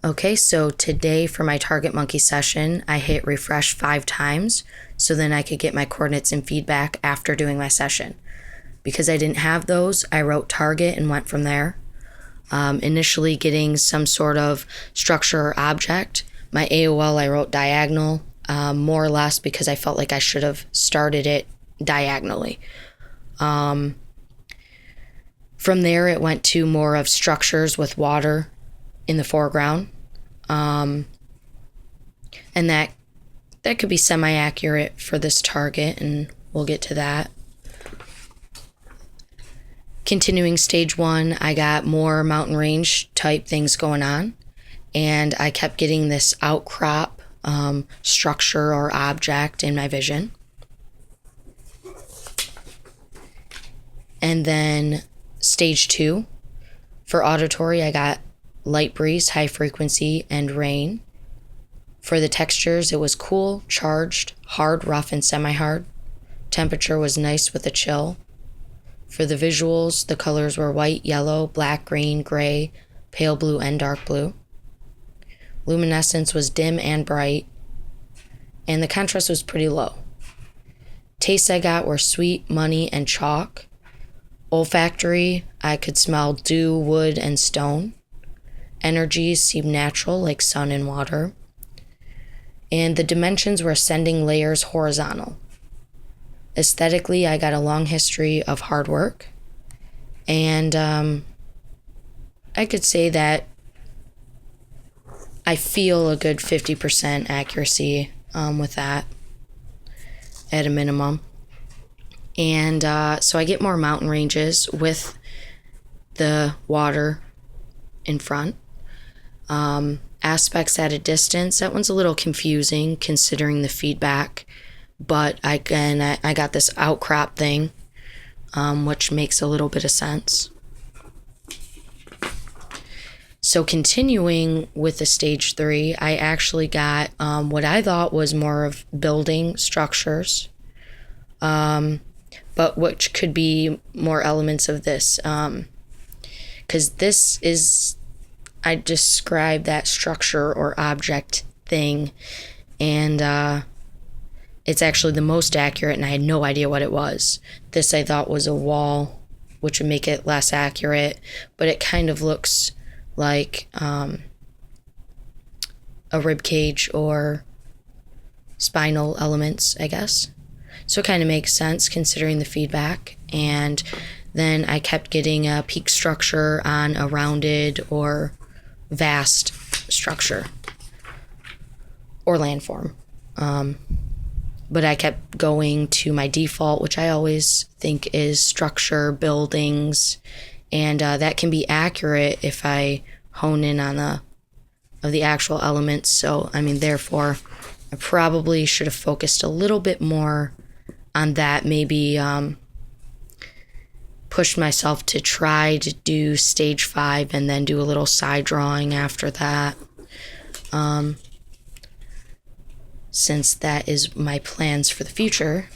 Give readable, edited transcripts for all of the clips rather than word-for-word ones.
Okay, so today for my Targetmonkey session, I hit refresh 5 times so then I could get my coordinates and feedback after doing my session. Because I didn't have those, I wrote target and went from there. Initially getting some sort of structure or object. My AOL, I wrote diagonal, more or less because I felt like I should have started it diagonally. From there, it went to more of structures with water in the foreground. And that could be semi-accurate for this target, and we'll get to that. Continuing stage 1, I got more mountain range type things going on, and I kept getting this outcrop structure or object in my vision. And then stage 2, for auditory, I got light breeze, high frequency, and rain. For the textures, it was cool, charged, hard, rough, and semi-hard. Temperature was nice with a chill. For the visuals, the colors were white, yellow, black, green, gray, pale blue, and dark blue. Luminescence was dim and bright, and the contrast was pretty low. Tastes I got were sweet, money, and chalk. Olfactory, I could smell dew, wood, and stone. Energies seemed natural, like sun and water. And the dimensions were ascending layers horizontal. Aesthetically, I got a long history of hard work. And I could say that I feel a good 50% accuracy with that at a minimum. And so I get more mountain ranges with the water in front. Aspects at a distance, that one's a little confusing considering the feedback, but I got this outcrop thing, which makes a little bit of sense. So continuing with the stage 3, I actually got what I thought was more of building structures, but which could be more elements of this, because this is, I describe that structure or object thing, and it's actually the most accurate, and I had no idea what it was. This I thought was a wall, which would make it less accurate, but it kind of looks like a rib cage or spinal elements, I guess. So it kind of makes sense considering the feedback. And then I kept getting a peak structure on a rounded or vast structure or landform. But I kept going to my default, which I always think is structure, buildings, and that can be accurate if I hone in on the actual elements. So, I mean, therefore, I probably should have focused a little bit more on that, maybe pushed myself to try to do stage 5 and then do a little side drawing after that. Since that is my plans for the future.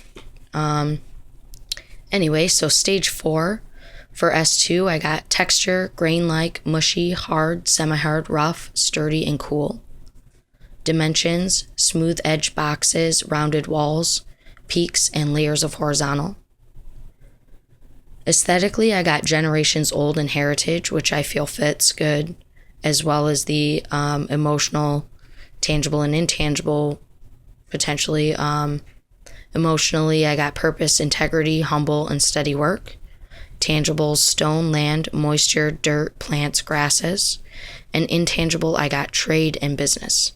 Anyway, so stage 4, for S2, I got texture, grain-like, mushy, hard, semi-hard, rough, sturdy, and cool. Dimensions, smooth edge boxes, rounded walls, peaks, and layers of horizontal. Aesthetically, I got generations old and heritage, which I feel fits good, as well as the emotional, tangible, and intangible, potentially. Emotionally, I got purpose, integrity, humble, and steady work. Tangibles, stone, land, moisture, dirt, plants, grasses. And intangible, I got trade and business.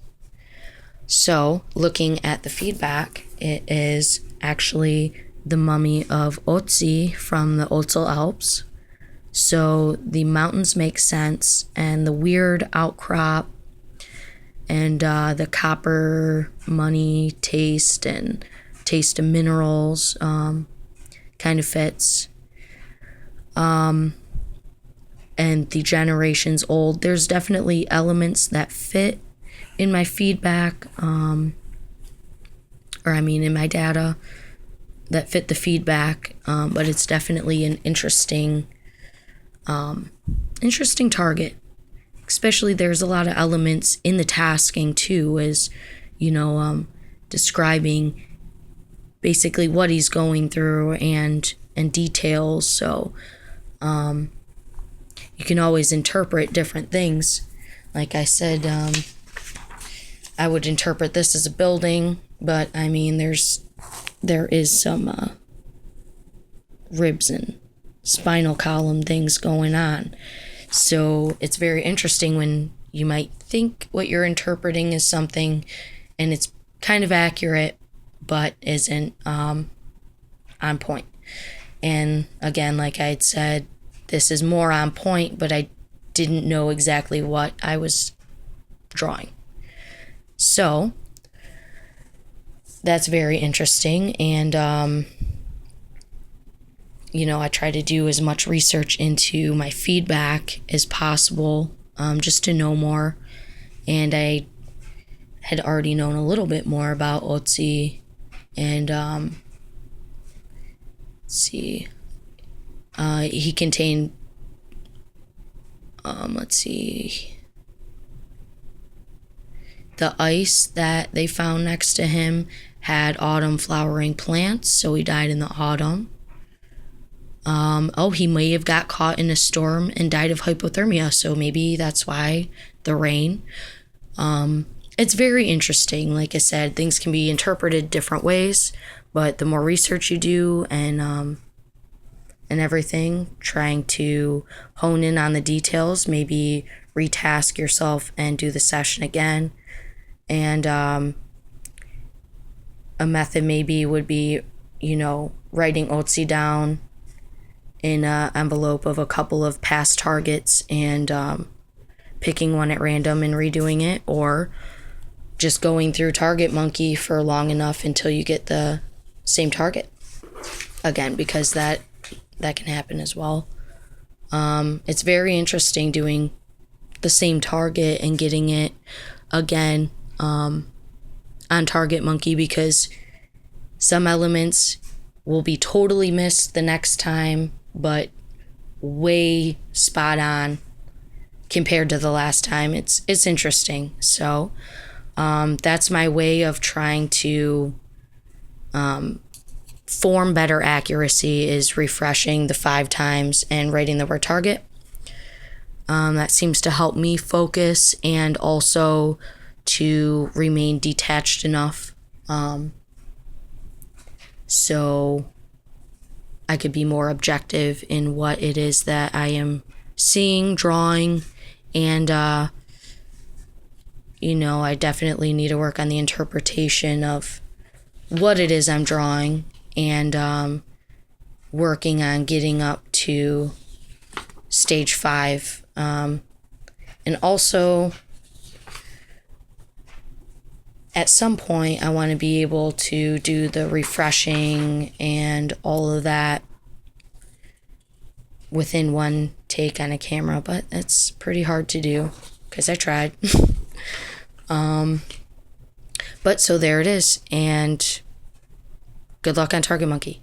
So, looking at the feedback, it is actually the mummy of Otzi from the Otzel Alps. So, the mountains make sense, and the weird outcrop and the copper money taste and taste of minerals kind of fits. And the generations old, there's definitely elements that fit in my feedback, in my data that fit the feedback, but it's definitely an interesting target, especially there's a lot of elements in the tasking too, as describing basically what he's going through and details. So you can always interpret different things. Like I said, I would interpret this as a building, but I mean, there is some ribs and spinal column things going on. So it's very interesting when you might think what you're interpreting is something and it's kind of accurate, but isn't on point. And again, like I had said, this is more on point, but I didn't know exactly what I was drawing. So that's very interesting. And, I try to do as much research into my feedback as possible, just to know more. And I had already known a little bit more about Otzi. And let's see. He contained, the ice that they found next to him had autumn flowering plants, so he died in the autumn. He may have got caught in a storm and died of hypothermia, so maybe that's why the rain. It's very interesting. Like I said, things can be interpreted different ways, but the more research you do and everything, trying to hone in on the details, maybe retask yourself and do the session again. And a method maybe would be, writing Otzi down in an envelope of a couple of past targets and picking one at random and redoing it, or just going through Targetmonkey for long enough until you get the same target again, because that can happen as well. It's very interesting doing the same target and getting it again on Targetmonkey, because some elements will be totally missed the next time, but way spot on compared to the last time. It's interesting. So that's my way of trying to form better accuracy, is refreshing the 5 times and writing the word target. That seems to help me focus and also to remain detached enough so I could be more objective in what it is that I am seeing, drawing, and I definitely need to work on the interpretation of what it is I'm drawing, and working on getting up to stage 5. And also, at some point, I want to be able to do the refreshing and all of that within one take on a camera, but it's pretty hard to do because I tried. But so there it is, and good luck on Targetmonkey.